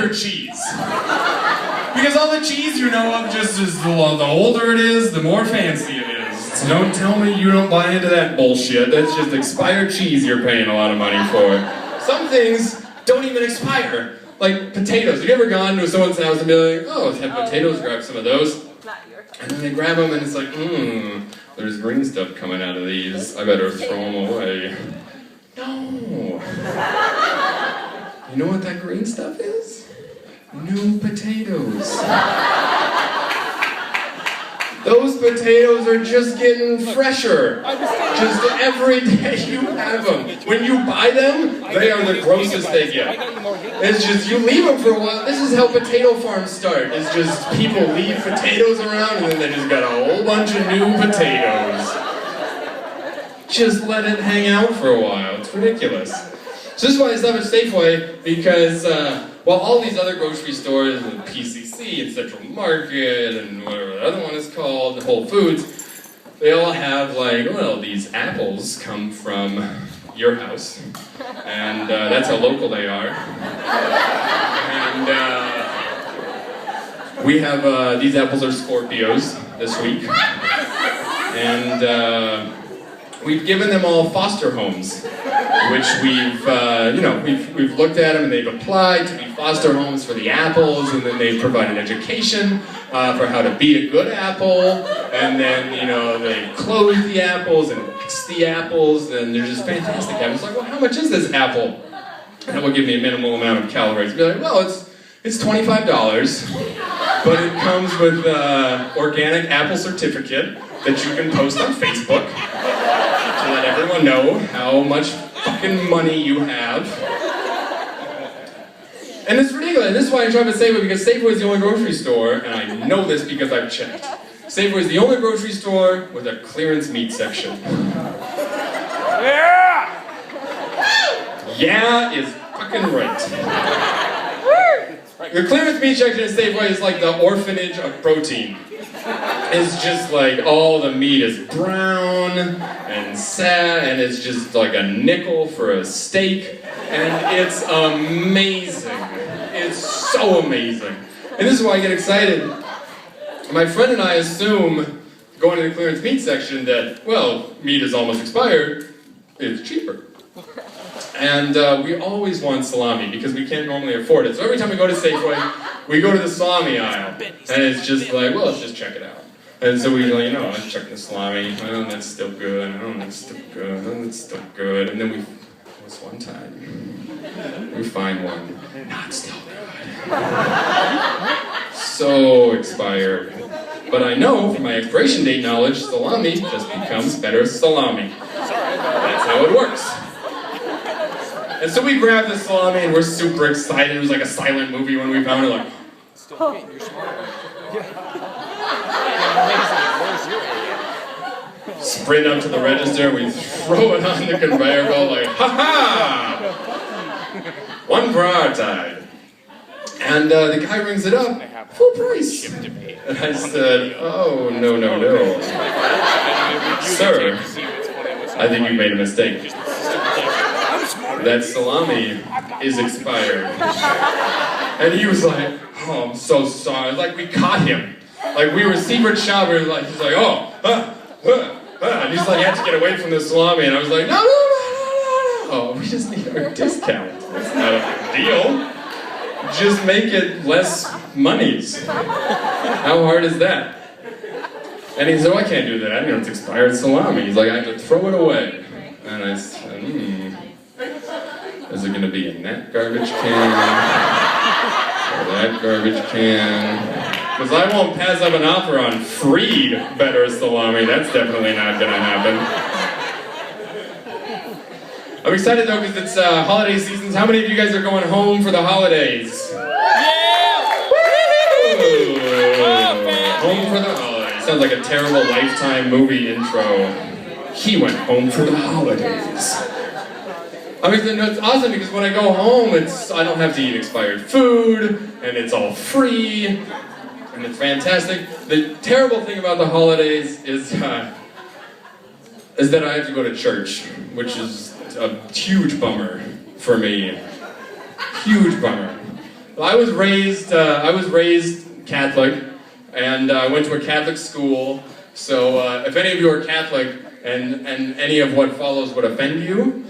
better cheese. Because all the cheese you know of just is the older it is, the more fancy it is. So don't tell me you don't buy into that bullshit. That's just expired cheese you're paying a lot of money for. Some things don't even expire. Like potatoes. Have you ever gone to someone's house and be like, oh, let's have potatoes, grab some of those? And then they grab them and it's like, there's green stuff coming out of these. I better throw them away. No. You know what that green stuff is? New potatoes. Those potatoes are just getting fresher. Just every day you have them. When you buy them, they are the grossest they get. It's just, you leave them for a while. This is how potato farms start. It's just people leave potatoes around and then they just got a whole bunch of new potatoes. Just let it hang out for a while. It's ridiculous. So this is why I stop at Safeway, because while all these other grocery stores, and PCC and Central Market and whatever the other one is called, Whole Foods, they all have like, well, these apples come from your house, and that's how local they are. And we have, these apples are Scorpios this week, and we've given them all foster homes, which we've looked at them and they've applied to be foster homes for the apples, and then they provide an education for how to beat a good apple, and then, they close the apples and mix the apples, and they're just fantastic apples. Like, well, how much is this apple? And it will give me a minimal amount of calories. Be like, well, it's $25, but it comes with organic apple certificate that you can post on Facebook to let everyone know how much fucking money you have. And it's ridiculous. This is why I shop at Safeway, because Safeway is the only grocery store, and I know this because I've checked. Safeway is the only grocery store with a clearance meat section. Yeah! Yeah is fucking right. The clearance meat section at Safeway is like the orphanage of protein. It's just like all the meat is brown and sad, and it's just like a nickel for a steak, and it's amazing. It's so amazing. And this is why I get excited. My friend and I assume, going to the clearance meat section, that, well, meat is almost expired, it's cheaper. And we always want salami because we can't normally afford it. So every time we go to Safeway, we go to the salami aisle. And it's just like, well, let's just check it out. And so we, let's check the salami. Oh, that's still good. Oh, that's still good. Oh, that's still good. And then this one time, we find one not still good. So expired. But I know from my expiration date knowledge, salami just becomes better salami. That's how it works. And so we grabbed the salami and we're super excited. It was like a silent movie when we found it, like, Still okay, you're smart. sprint up to the register, we throw it on the conveyor belt like, ha-ha! One for our tide. And the guy rings it up, full price. And I said, oh, no. Sir, I think you made a mistake. That salami is expired. And he was like, oh, I'm so sorry. Like we caught him. Like we were secret shoppers. Like he's like, and he's like, had to get away from the salami. And I was like, no. We just need our discount. It's not a big deal. Just make it less monies. How hard is that? And he said, oh, I can't do that. It's expired salami. He's like, I have to throw it away. And I said, is it going to be in that garbage can? Or that garbage can? Because I won't pass up an offer on free better salami. That's definitely not going to happen. I'm excited though because it's holiday seasons. How many of you guys are going home for the holidays? Yeah! Woo! Home for the holidays. Sounds like a terrible Lifetime movie intro. He went home for the holidays. It's awesome because when I go home, I don't have to eat expired food, and it's all free, and it's fantastic. The terrible thing about the holidays is that I have to go to church, which is a huge bummer for me. Huge bummer. Well, I was raised Catholic, and I went to a Catholic school. So if any of you are Catholic and any of what follows would offend you,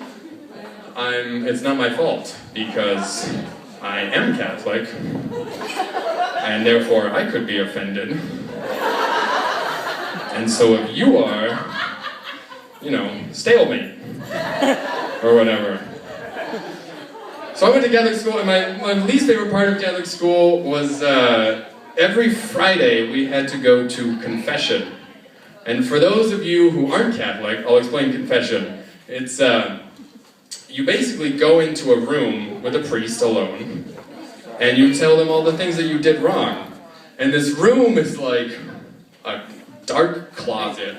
it's not my fault, because I am Catholic, and therefore I could be offended. And so if you are, stalemate, or whatever. So I went to Catholic school, and my least favorite part of Catholic school was every Friday we had to go to confession. And for those of you who aren't Catholic, I'll explain confession. It's, you basically go into a room with a priest alone, and you tell them all the things that you did wrong. And this room is like a dark closet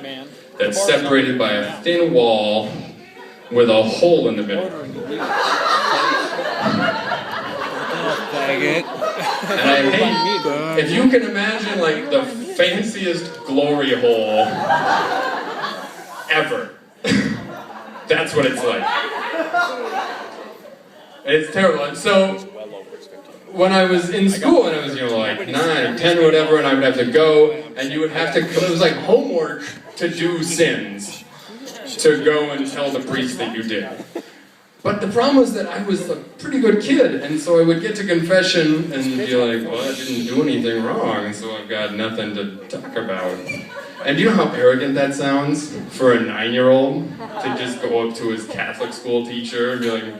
that's separated by a thin wall with a hole in the middle. And I hate, if you can imagine like the fanciest glory hole ever, that's what it's like. It's terrible. And so, when I was in school and I was, like 9, 10, whatever, and I would have to go, and you would have to, it was like homework to do sins, to go and tell the priest that you did. But the problem was that I was a pretty good kid, and so I would get to confession and be like, well, I didn't do anything wrong, so I've got nothing to talk about. And do you know how arrogant that sounds for a 9-year-old to just go up to his Catholic school teacher and be like,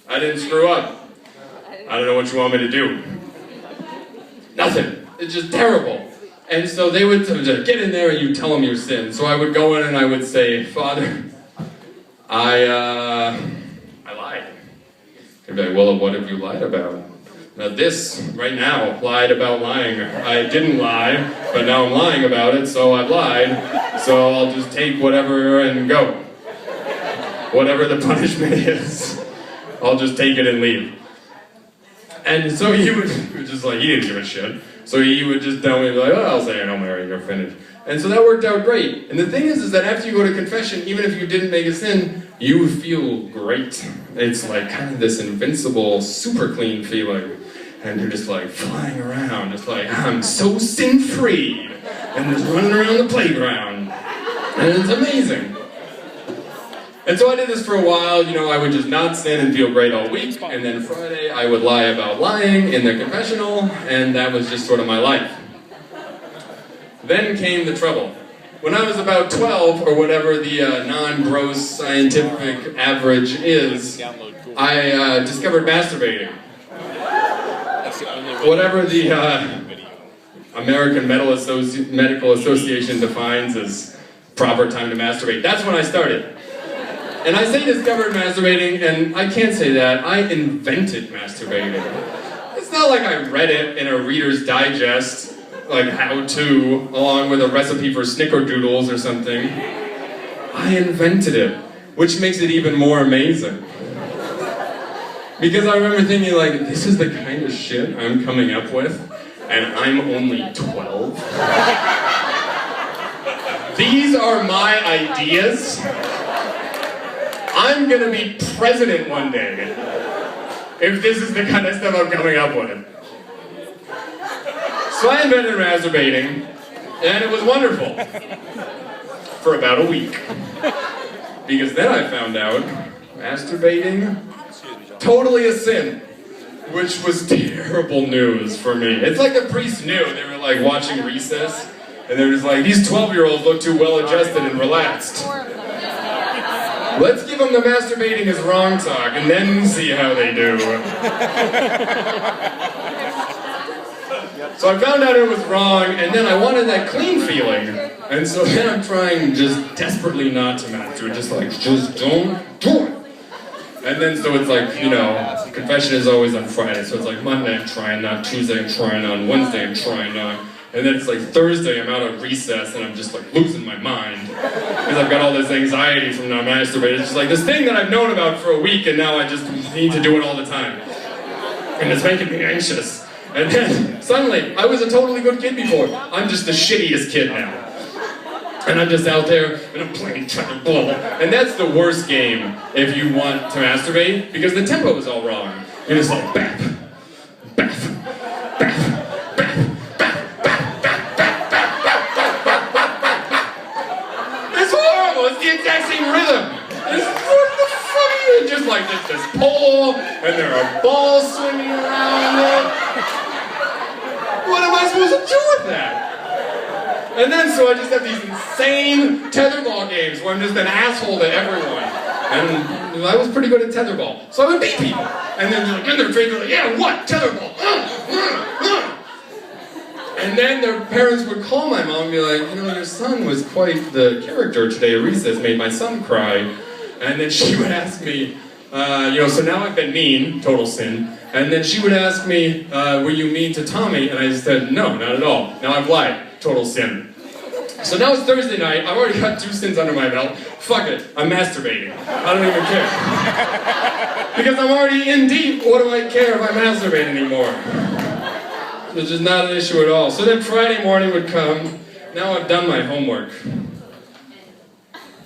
I didn't screw up. I don't know what you want me to do. Nothing. It's just terrible. And so they would just get in there and you tell them your sin. So I would go in and I would say, Father, I lied. They'd be like, well, what have you lied about? Now this, right now, lied about lying. I didn't lie, but now I'm lying about it, so I've lied. So I'll just take whatever and go. Whatever the punishment is, I'll just take it and leave. And so he would just like, he didn't give a shit. So he would just tell me, like, oh, I'll say I don't marry, you're finished. And so that worked out great. And the thing is that after you go to confession, even if you didn't make a sin, you feel great. It's like kind of this invincible, super clean feeling. And you're just like flying around, just like, I'm so sin-free. And just running around the playground. And it's amazing. And so I did this for a while, I would just not sin and feel great all week, and then Friday I would lie about lying in the confessional, and that was just sort of my life. Then came the trouble. When I was about 12, or whatever the non-gross scientific average is, I discovered masturbating. Whatever the American Medical Association defines as proper time to masturbate, that's when I started. And I say discovered masturbating, and I can't say that. I invented masturbating. It's not like I read it in a Reader's Digest, like how to, along with a recipe for snickerdoodles or something. I invented it, which makes it even more amazing. Because I remember thinking, like, this is the kind of shit I'm coming up with, and I'm only 12? These are my ideas? I'm gonna be president one day if this is the kind of stuff I'm coming up with. So I invented masturbating, and it was wonderful for about a week. Because then I found out masturbating, totally a sin, which was terrible news for me. It's like the priests knew. They were like watching Recess, and they were just like, these 12-year-olds look too well-adjusted and relaxed. Let's give them the masturbating is wrong talk, and then see how they do. So I found out it was wrong, and then I wanted that clean feeling. And so then I'm trying just desperately not to masturbate, just don't do it. And then so it's like, confession is always on Friday, so it's like Monday I'm trying not, Tuesday I'm trying on, Wednesday I'm trying on. And then it's like Thursday, I'm out of recess, and I'm just like losing my mind. Because I've got all this anxiety from not masturbating. It's just like this thing that I've known about for a week, and now I just need to do it all the time. And it's making me anxious. And then, suddenly, I was a totally good kid before. I'm just the shittiest kid now. And I'm just out there, and I'm playing blah. And that's the worst game if you want to masturbate, because the tempo is all wrong. You're just like, bap, bap. It's horrible. It's the exact same rhythm. It's what the fuck? And just like this pole, and there are balls swinging around it. What am I supposed to do with that? And then so I just have these insane tetherball games where I'm just an asshole to everyone. And I was pretty good at tetherball, so I would beat people. And then they're like in their face, like, yeah, what? Tetherball. And then their parents would call my mom and be like, you know, your son was quite the character today at recess, made my son cry. And then she would ask me, so now I've been mean, total sin. And then she would ask me, were you mean to Tommy? And I said, no, not at all. Now I've lied, total sin. So now it's Thursday night, I've already got 2 sins under my belt. Fuck it, I'm masturbating. I don't even care. Because I'm already in deep, what do I care if I masturbate anymore? It's just not an issue at all. So then Friday morning would come, now I've done my homework.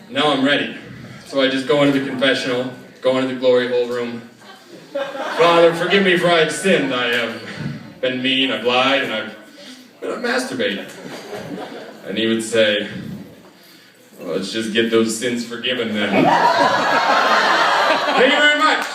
Now I'm ready. So I just go into the confessional, go into the glory hole room. Father, forgive me for I have sinned. I have been mean, I've lied, and I've masturbated. And he would say, well, let's just get those sins forgiven then. Thank you very much.